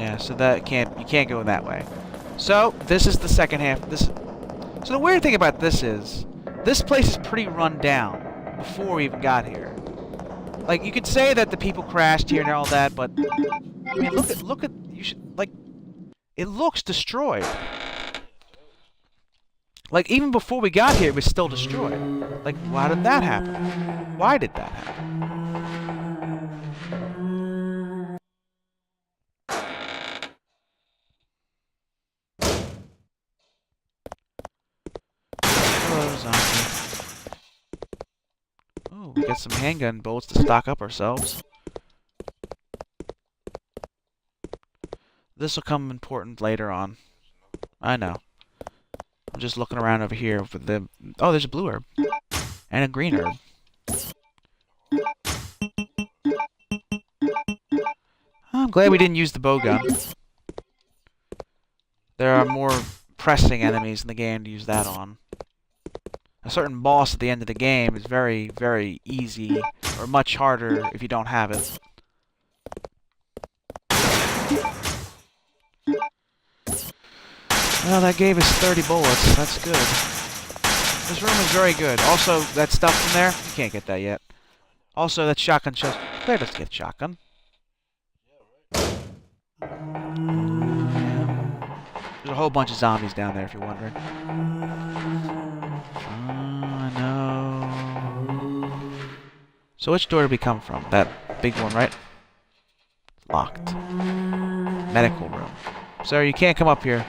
Yeah, so that you can't go that way. So, this is the second half. So the weird thing about this is, this place is pretty run down before we even got here. Like, you could say that the people crashed here and all that, but I mean, look at you should like it looks destroyed. Like, even before we got here, it was still destroyed. Like, why did that happen? Why did that happen? Hello, zombie. Oh, we got some handgun bullets to stock up ourselves. This will come important later on. I know. I'm just looking around over here for the... Oh, there's a blue herb. And a green herb. I'm glad we didn't use the bow gun. There are more pressing enemies in the game to use that on. A certain boss at the end of the game is very, very easy, or much harder if you don't have it. Well, that gave us 30 bullets. That's good. This room is very good. Also, that stuff in there, you can't get that yet. Also, that shotgun shells. Glad let's get shotgun. There's a whole bunch of zombies down there, if you're wondering. I know. So which door did we come from? That big one, right? Locked. Medical room. Sir, you can't come up here.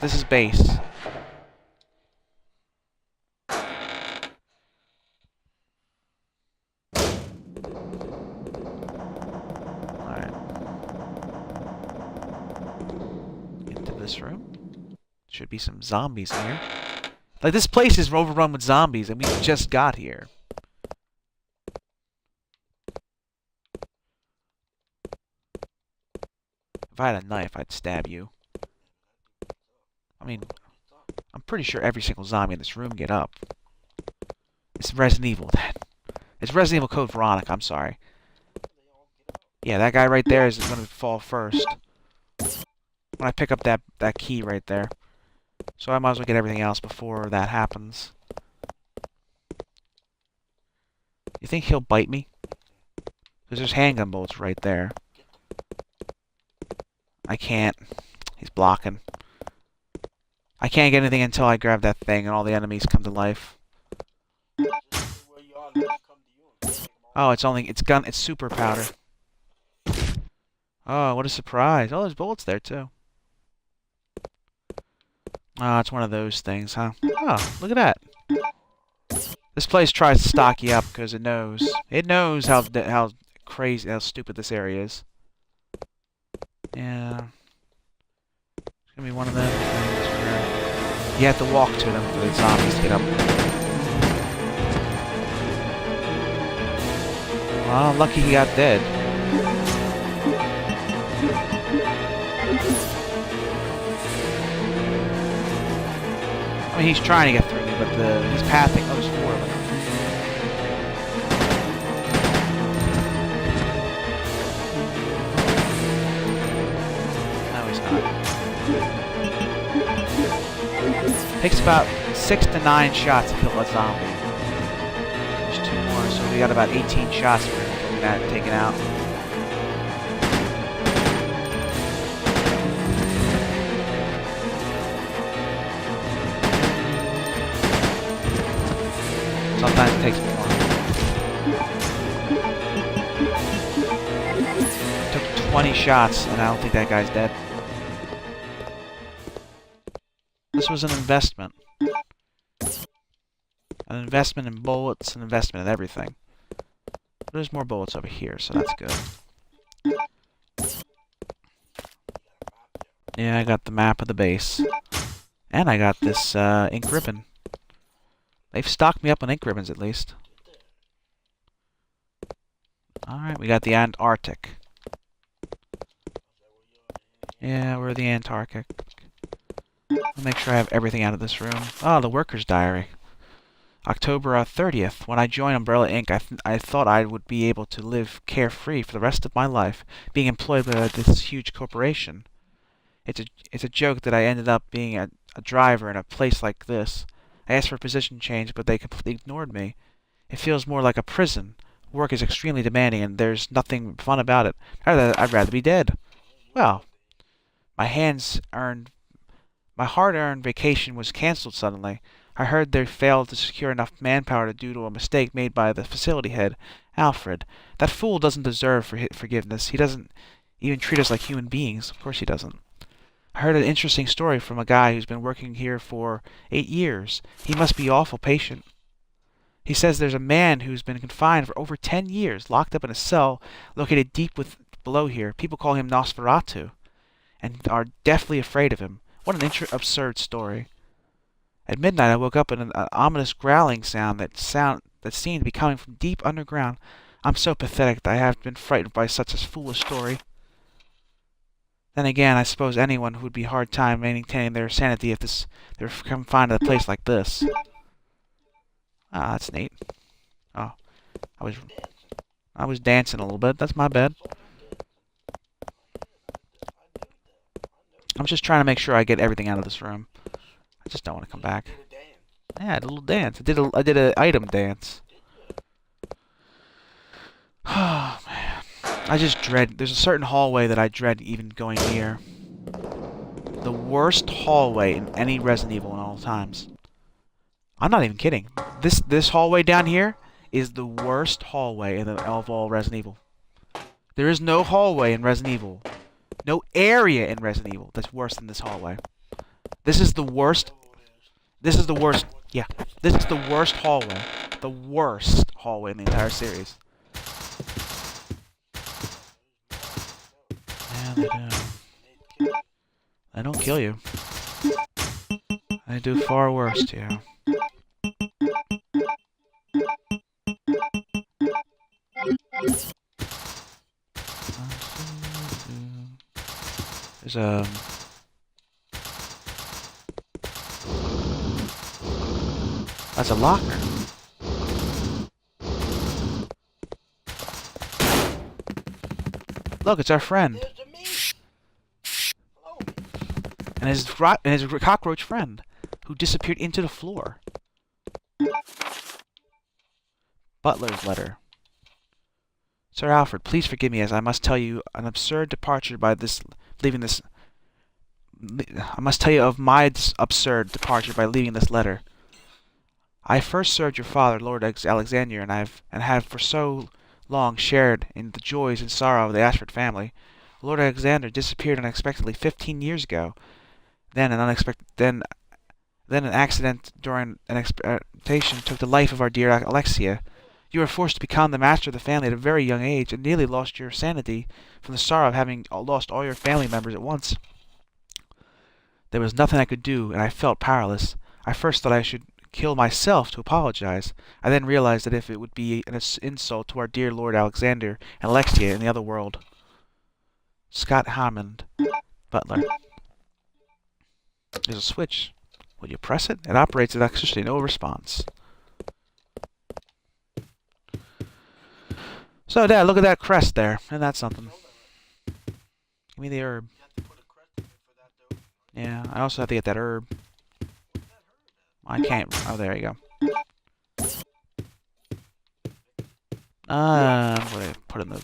This is base. Alright. Into this room. Should be some zombies in here. Like, this place is overrun with zombies, and we just got here. If I had a knife, I'd stab you. I mean, I'm pretty sure every single zombie in this room get up. It's Resident Evil, then. It's Resident Evil Code Veronica, I'm sorry. Yeah, that guy right there is going to fall first. When I pick up that key right there. So I might as well get everything else before that happens. You think he'll bite me? Because there's handgun bullets right there. I can't. He's blocking. I can't get anything until I grab that thing and all the enemies come to life. Oh, it's super powder. Oh, what a surprise. Oh, there's bullets there too. Oh, it's one of those things, huh? Oh, look at that. This place tries to stock you up because it knows. It knows how crazy, how stupid this area is. Yeah. It's gonna be one of them things where you have to walk to them for the zombies to get up. Well, lucky he got dead. I mean, he's trying to get through me, but he's pathing. Oh, there's 4 of them. No, he's not. Takes about 6 to 9 shots to kill a zombie. There's 2 more, so we got about 18 shots for getting that taken out. Sometimes it takes more. Took 20 shots, and I don't think that guy's dead. This was an investment. An investment in bullets, an investment in everything. There's more bullets over here, so that's good. Yeah, I got the map of the base. And I got this ink ribbon. They've stocked me up on ink ribbons, at least. Alright, we got the Antarctic. Yeah, we're the Antarctic. I'll make sure I have everything out of this room. Oh, the worker's diary. October 30th. When I joined Umbrella Inc., I thought I would be able to live carefree for the rest of my life, being employed by this huge corporation. It's a joke that I ended up being a driver in a place like this. I asked for a position change, but they completely ignored me. It feels more like a prison. Work is extremely demanding, and there's nothing fun about it. I'd rather be dead. Well, my hands earned my hard-earned vacation was canceled suddenly. I heard they failed to secure enough manpower due to a mistake made by the facility head, Alfred. That fool doesn't deserve forgiveness. He doesn't even treat us like human beings. Of course he doesn't. I heard an interesting story from a guy who's been working here for 8 years. He must be awful patient. He says there's a man who's been confined for over 10 years, locked up in a cell located deep below here. People call him Nosferatu and are deathly afraid of him. What an absurd story. At midnight, I woke up in an ominous growling sound that seemed to be coming from deep underground. I'm so pathetic that I have been frightened by such a foolish story. Then again, I suppose anyone would be hard time maintaining their sanity if they were confined to a place like this. Ah, that's neat. Oh, I was dancing a little bit. That's my bad. I'm just trying to make sure I get everything out of this room. I just don't want to come back. Yeah, I did a little dance. I did an item dance. Oh man, I just dread. There's a certain hallway that I dread even going near. The worst hallway in any Resident Evil in all times. I'm not even kidding. This hallway down here is the worst hallway of all Resident Evil. There is no hallway in Resident Evil. No area in Resident Evil that's worse than this hallway. This is the worst. This is the worst. Yeah. This is the worst hallway. The worst hallway in the entire series. Yeah, they do. They don't kill you. They do far worse to you. There's that's a locker. Look, it's our friend. And his cockroach friend, who disappeared into the floor. Butler's letter. Sir Alfred, please forgive me as I must tell you an absurd departure by leaving this. I must tell you of my absurd departure by leaving this letter. I first served your father, Lord Alexander, and have for so long shared in the joys and sorrow of the Ashford family. Lord Alexander disappeared unexpectedly 15 years ago. Then an accident during an expectation took the life of our dear Alexia. You were forced to become the master of the family at a very young age and nearly lost your sanity from the sorrow of having lost all your family members at once. There was nothing I could do, and I felt powerless. I first thought I should kill myself to apologize. I then realized that if it would be an insult to our dear Lord Alexander and Alexia in the other world. Scott Hammond, Butler. There's a switch. Will you press it? It operates electricity, no response. So, Dad, look at that crest there. Isn't that something? Give me the herb. Yeah, I also have to get that herb. I can't. Oh, there you go. I'm going to put in the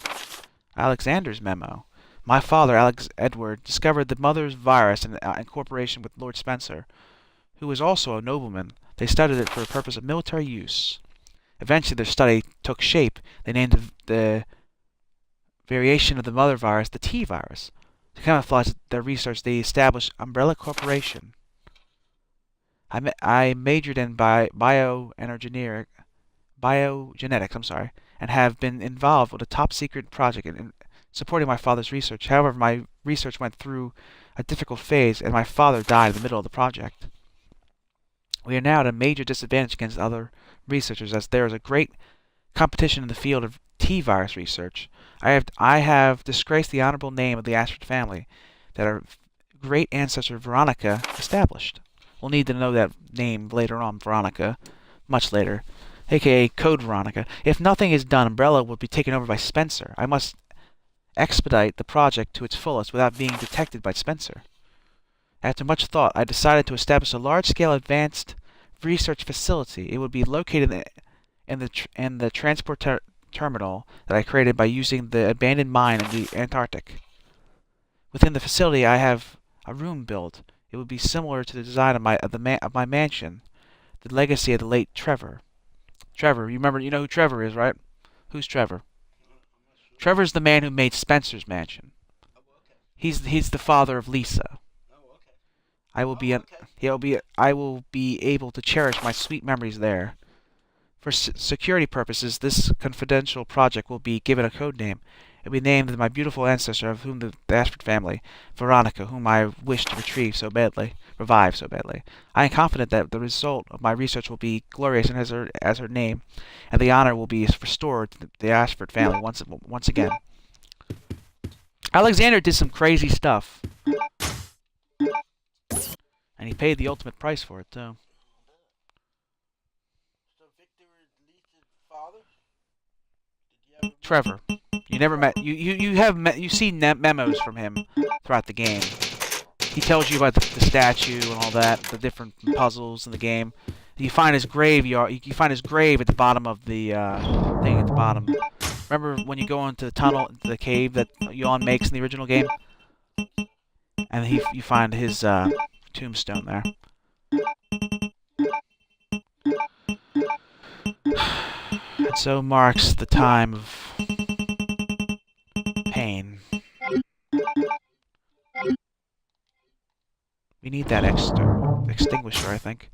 Alexander's memo. My father, Edward, discovered the mother's virus in cooperation with Lord Spencer, who was also a nobleman. They studied it for the purpose of military use. Eventually, their study took shape. They named the variation of the mother virus the T virus. To camouflage their research, they established Umbrella Corporation. I majored in biogenetics, and have been involved with a top-secret project in supporting my father's research. However, my research went through a difficult phase, and my father died in the middle of the project. We are now at a major disadvantage against other researchers, as there is a great competition in the field of T-virus research. I have disgraced the honorable name of the Ashford family that our great ancestor Veronica established. We'll need to know that name later on, Veronica. Much later. AKA Code Veronica. If nothing is done, Umbrella will be taken over by Spencer. I must expedite the project to its fullest without being detected by Spencer. After much thought, I decided to establish a large-scale advanced research facility. It would be located in the transport terminal that I created by using the abandoned mine in the Antarctic. Within the facility, I have a room built. It would be similar to the design of my mansion, the legacy of the late Trevor. Trevor, you know who Trevor is, right? Who's Trevor? Trevor's the man who made Spencer's mansion. He's the father of Lisa. I will be able to cherish my sweet memories there. For security purposes, this confidential project will be given a code name. It will be named my beautiful ancestor of whom the Ashford family, Veronica, whom I wish to revive so badly. I am confident that the result of my research will be glorious as her name, and the honor will be restored to the Ashford family once again. Alexander did some crazy stuff, and he paid the ultimate price for it too. Trevor. You never met. You've seen memos from him throughout the game. He tells you about the statue and all that, the different puzzles in the game. You find his grave. You find his grave at the bottom of the thing at the bottom. Remember when you go into the tunnel, the cave that Yawn makes in the original game, and you find his tombstone there. And so marks the time of pain. We need that extinguisher, I think.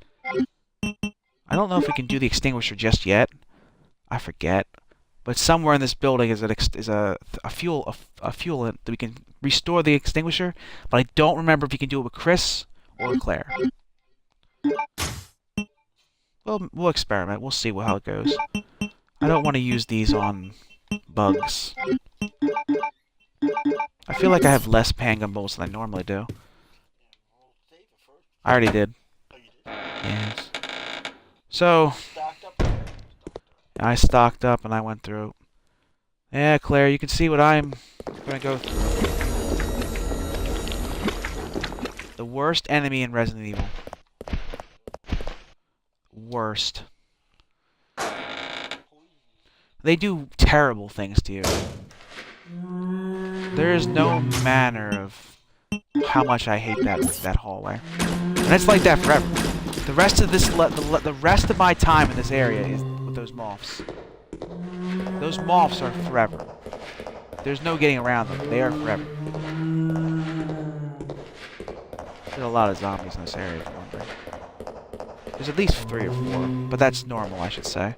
I don't know if we can do the extinguisher just yet. I forget. But somewhere in this building is a fuelant that we can restore the extinguisher. But I don't remember if you can do it with Chris or Claire. Well, we'll experiment. We'll see how it goes. I don't want to use these on bugs. I feel like I have less handgun bullets than I normally do. I already did. Yes. So, I stocked up and I went through. Yeah, Claire, you can see what I'm going to go through. The worst enemy in Resident Evil. Worst. They do terrible things to you. There is no manner of how much I hate that hallway. And it's like that forever. The rest of the rest of my time in this area is with those moths. Those moths are forever. There's no getting around them. They are forever. There's a lot of zombies in this area, if you're wondering. There's at least 3 or 4, but that's normal, I should say.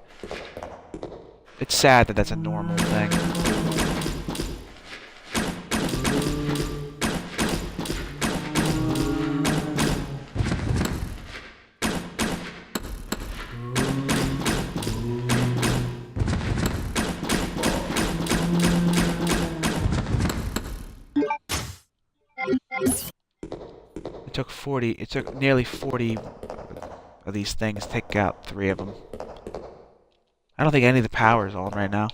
It's sad that that's a normal thing. It took nearly 40 of these things to take out 3 of them. I don't think any of the power is on right now.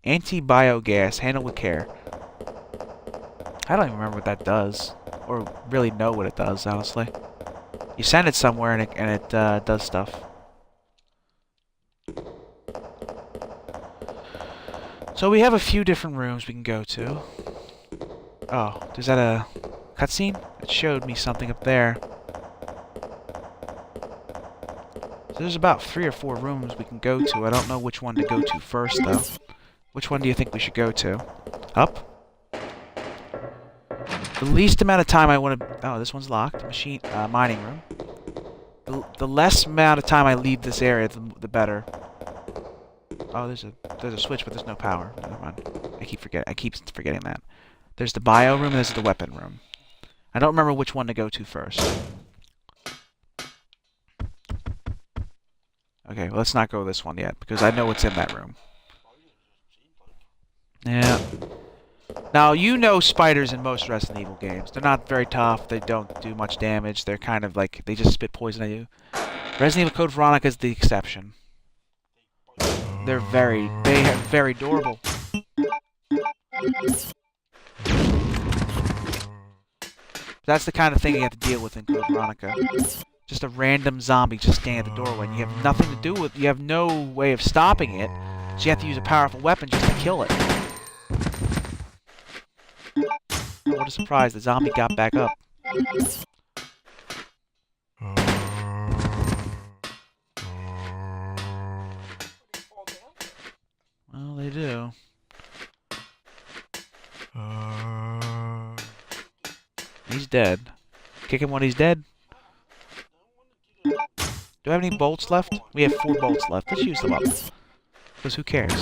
Anti-biogas, handle with care. I don't even remember what that does, or really know what it does, honestly. You send it somewhere and it does stuff. So we have a few different rooms we can go to. Oh, is that a cutscene? It showed me something up there. So there's about 3 or 4 rooms we can go to. I don't know which one to go to first, though. Which one do you think we should go to? Up? The least amount of time I want to... Oh, this one's locked. Mining room. The less amount of time I leave this area, the better. Oh, there's a switch, but there's no power. Never mind. I keep forgetting that. There's the bio room and there's the weapon room. I don't remember which one to go to first. Okay, well, let's not go this one yet, because I know what's in that room. Yeah. Now, you know spiders in most Resident Evil games. They're not very tough, they don't do much damage, they're kind of like, they just spit poison at you. Resident Evil Code Veronica is the exception. They are very adorable. That's the kind of thing you have to deal with in Code Veronica. Just a random zombie just standing at the doorway, and you have nothing to do with. You have no way of stopping it, so you have to use a powerful weapon just to kill it. Oh, what a surprise! The zombie got back up. Well, they do. He's dead. Kick him when he's dead. Do I have any bolts left? We have 4 bolts left. Let's use them up. Because who cares?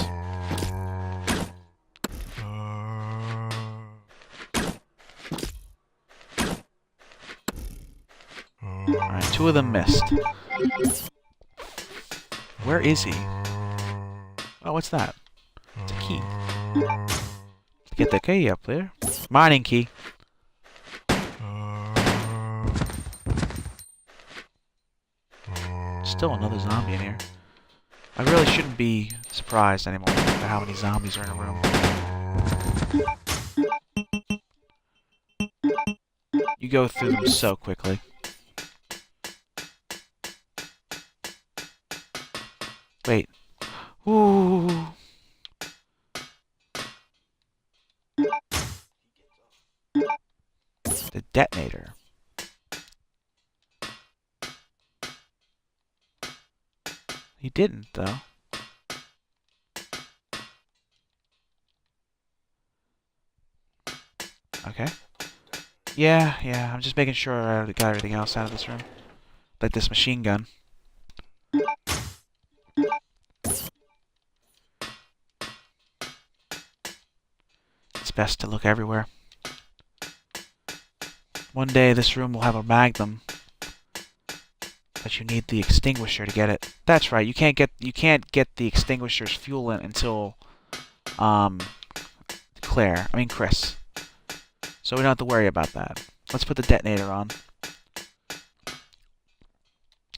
Alright, 2 of them missed. Where is he? Oh, what's that? It's a key. Let's get the key up there. Mining key. Still another zombie in here. I really shouldn't be surprised anymore at how many zombies are in a room. You go through them so quickly. Wait. Ooh. The detonator. He didn't, though. Okay. Yeah, I'm just making sure I got everything else out of this room. Like this machine gun. It's best to look everywhere. One day this room will have a magnum. But you need the extinguisher to get it. That's right. You can't get the extinguisher's fuel in until Chris. So we don't have to worry about that. Let's put the detonator on.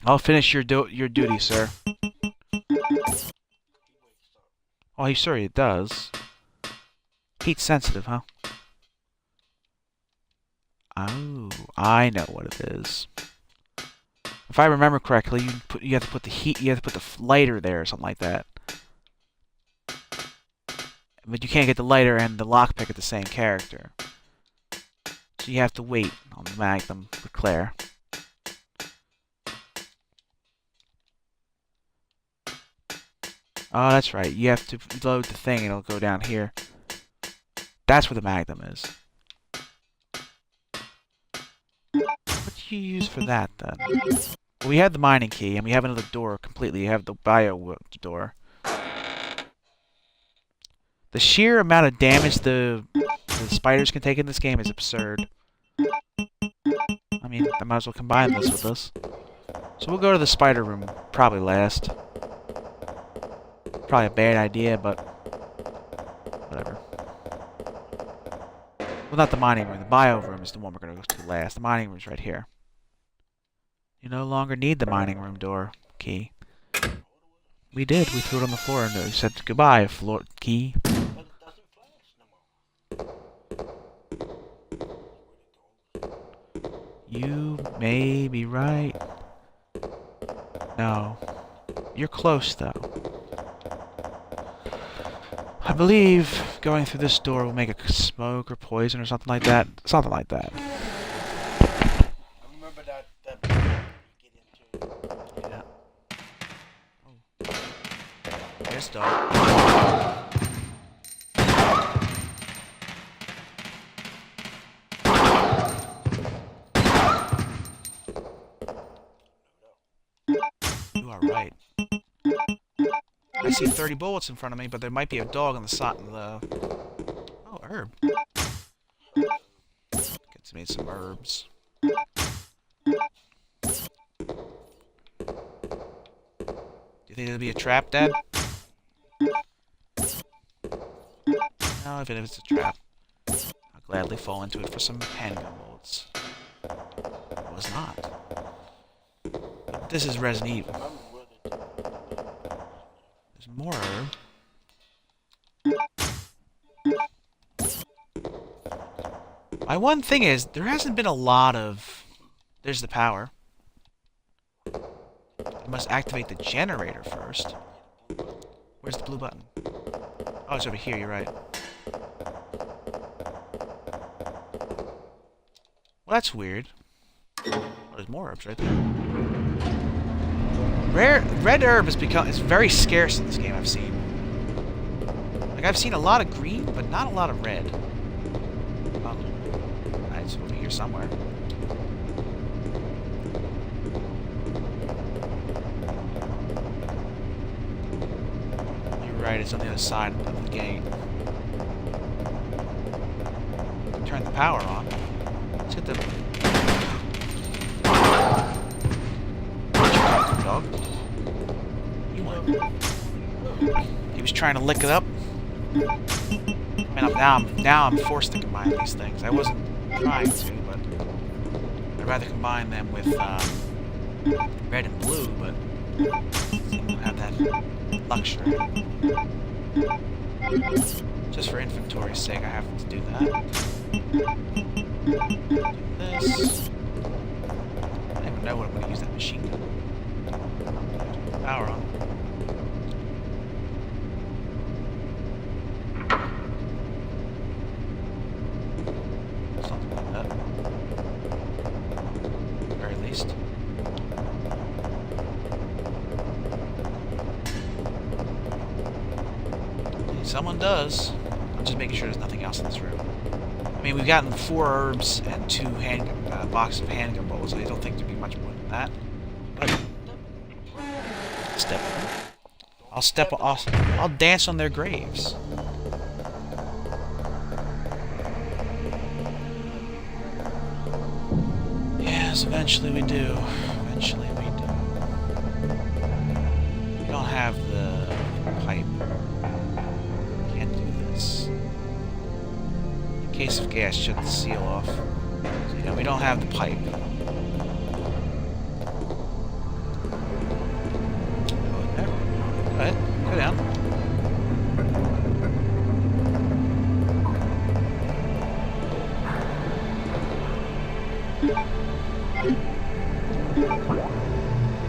I'll finish your duty, sir. Oh, he sure it does. Heat sensitive, huh? Oh, I know what it is. If I remember correctly, you have to put the lighter there or something like that. But you can't get the lighter and the lockpick at the same character. So you have to wait on the Magnum for Claire. Oh, that's right. You have to load the thing and it'll go down here. That's where the Magnum is. What do you use for that, then? Well, we have the mining key, and we have another door completely. You have the bio door. The sheer amount of damage the spiders can take in this game is absurd. I mean, I might as well combine this with this. So we'll go to the spider room, probably last. Probably a bad idea, but whatever. Well, not the mining room. The bio room is the one we're going to go to last. The mining room's right here. You no longer need the mining room door key. We did. We threw it on the floor and we said goodbye, floor key. You may be right. No. You're close, though. I believe going through this door will make it smoke or poison or something like that. Something like that. I remember that you get into. Yeah. Oh. There's dog. You are right. I see 30 bullets in front of me, but there might be a dog on the side of the... Oh, herb. Get me some herbs. Do you think it'll be a trap, Dad? No, even if it's a trap, I'll gladly fall into it for some handgun bullets. It was not. This is Resident Evil. remember what it. There's more herb. My one thing is, there hasn't been a lot of... There's the power. I must activate the generator first. Where's the blue button? Oh, it's over here, you're right. Well, that's weird. Oh, there's more herbs right there. Red herb has become... It's very scarce in this game, I've seen. Like, I've seen a lot of green, but not a lot of red. Oh. It's over here somewhere. You're right, it's on the other side of the gate. Turn the power on. Let's get the... Dog. You won. He was trying to lick it up. And now I'm forced to combine these things. I wasn't trying to, but I'd rather combine them with red and blue, but I don't have that luxury. Just for inventory's sake, I have to do that. Do this. I don't even know what I'm going to use that machine gun. Power on. Something like that. At the very least. Someone does. I'm just making sure there's nothing else in this room. I mean, we've gotten 4 herbs and 2 boxes of handgun bullets. I don't think there'd be much more than that. But I'll dance on their graves. Yes, eventually we do. Eventually we do. We don't have the pipe. Can't do this. In case of gas, shut the seal off. So, yeah, we don't have the pipe. Go ahead. Go down.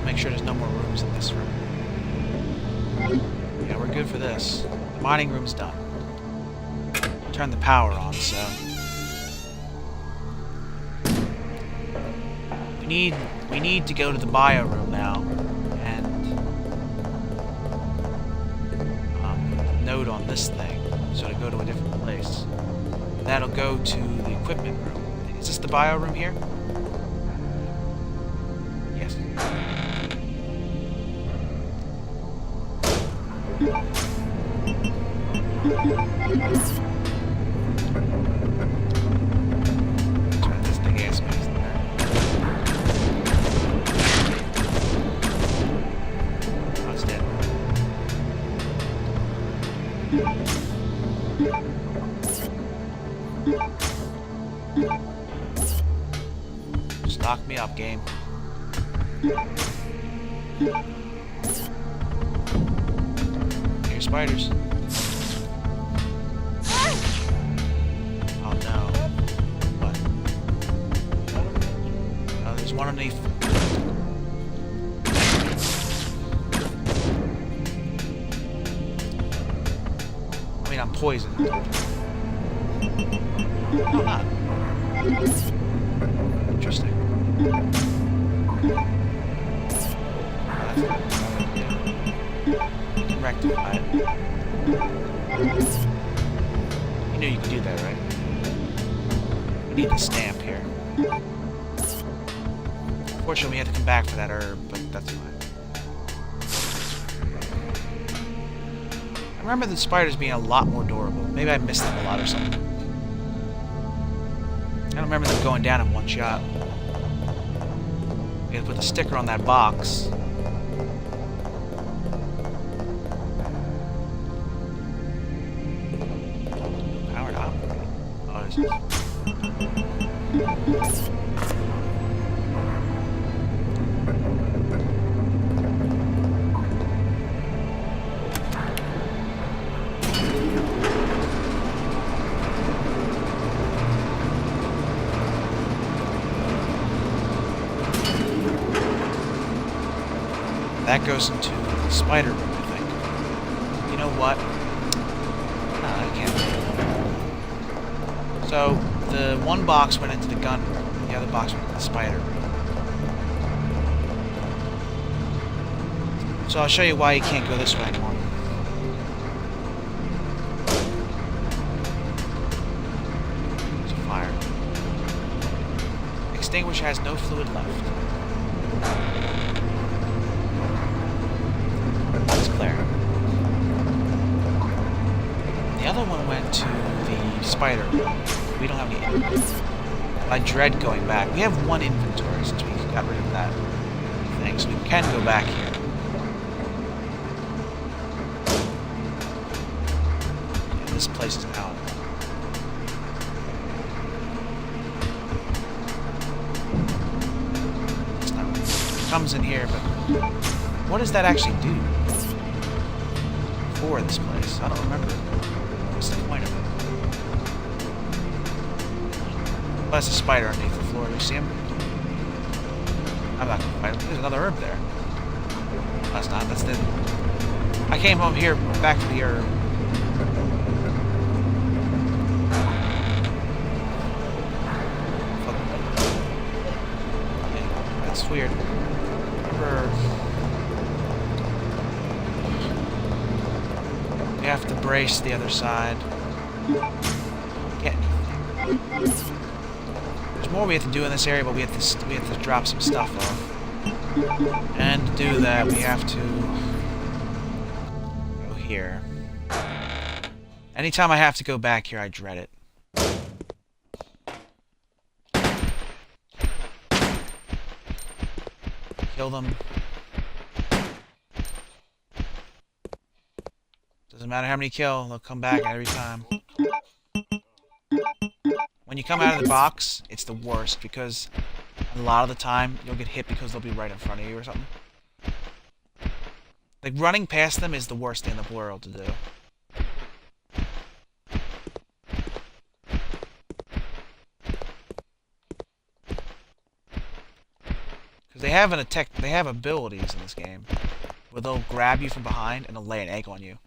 Make sure there's no more rooms in this room. Yeah, we're good for this. The mining room's done. Turn the power on, so... We need to go to the bio room now. Node on this thing, so to go to a different place. That'll go to the equipment room. Is this the bio room here? Yes. Turn this thing ass space there. Oh, it's dead. Just knock me up, game. Here's spiders. Oh no. What? Oh, there's one underneath. I mean, I'm poisoned. No, I'm not. Interesting. You can rectify it. You knew you could do that, right? We need the stamp here. Unfortunately, we have to come back for that herb, but that's fine. I remember the spiders being a lot more durable. Maybe I missed them a lot or something. I don't remember them going down in one shot. We gotta put the sticker on that box. Powered up. Oh, this is... that goes into the spider room, I think. You know what? No, I can't. So, the one box went into the gun room, the other box went into the spider room. So I'll show you why you can't go this way anymore. There's a fire. Extinguisher has no fluid left. That's clear. The other one went to the spider room. We don't have any inventory. I dread going back. We have one inventory since we got rid of that thing, so we can go back here. This place is out. It's not, it comes in here, but what does that actually do for this place? I don't remember. What's the point of it? Oh, that's a spider underneath the floor. Do you see him? I'm not gonna fight him. There's another herb there. That's not. That's the. I came home here back to the herb. That's weird. Remember, we have to brace the other side. Get anything. There's more we have to do in this area, but we have to drop some stuff off. And to do that, we have to go here. Anytime I have to go back here, I dread it. Kill them. Doesn't matter how many kill, they'll come back every time. When you come out of the box, it's the worst because a lot of the time you'll get hit because they'll be right in front of you or something. Like running past them is the worst thing in the world to do. Because they have they have abilities in this game where they'll grab you from behind and they'll lay an egg on you.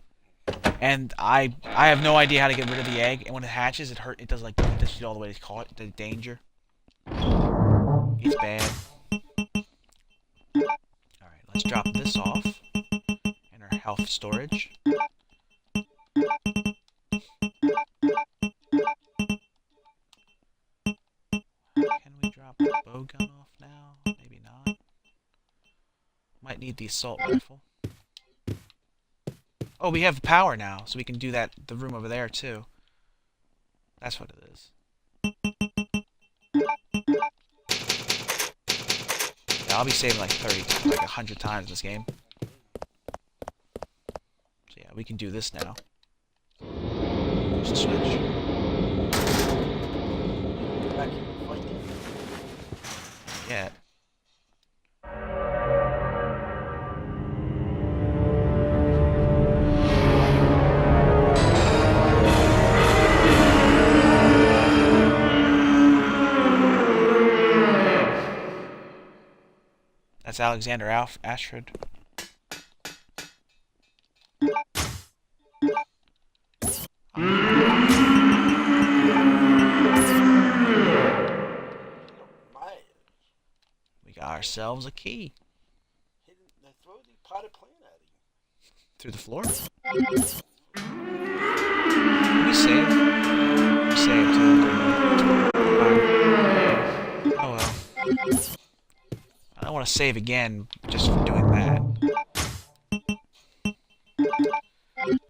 And I have no idea how to get rid of the egg, and when it hatches, it does like it does all the way to call it the danger. It's bad. Alright, let's drop this off in our health storage. Can we drop the bow gun off now? Maybe not. Might need the assault rifle. Oh, we have power now, so we can do that, the room over there, too. That's what it is. Yeah, I'll be saving like 100 times this game. So yeah, we can do this now. There's a switch. Back here, fight them. Yeah. That's Alexander Ashford. We got ourselves a key. They throw the potted plant at you. Through the floor? We saved. We saved too. Oh well. I don't want to save again just for doing that.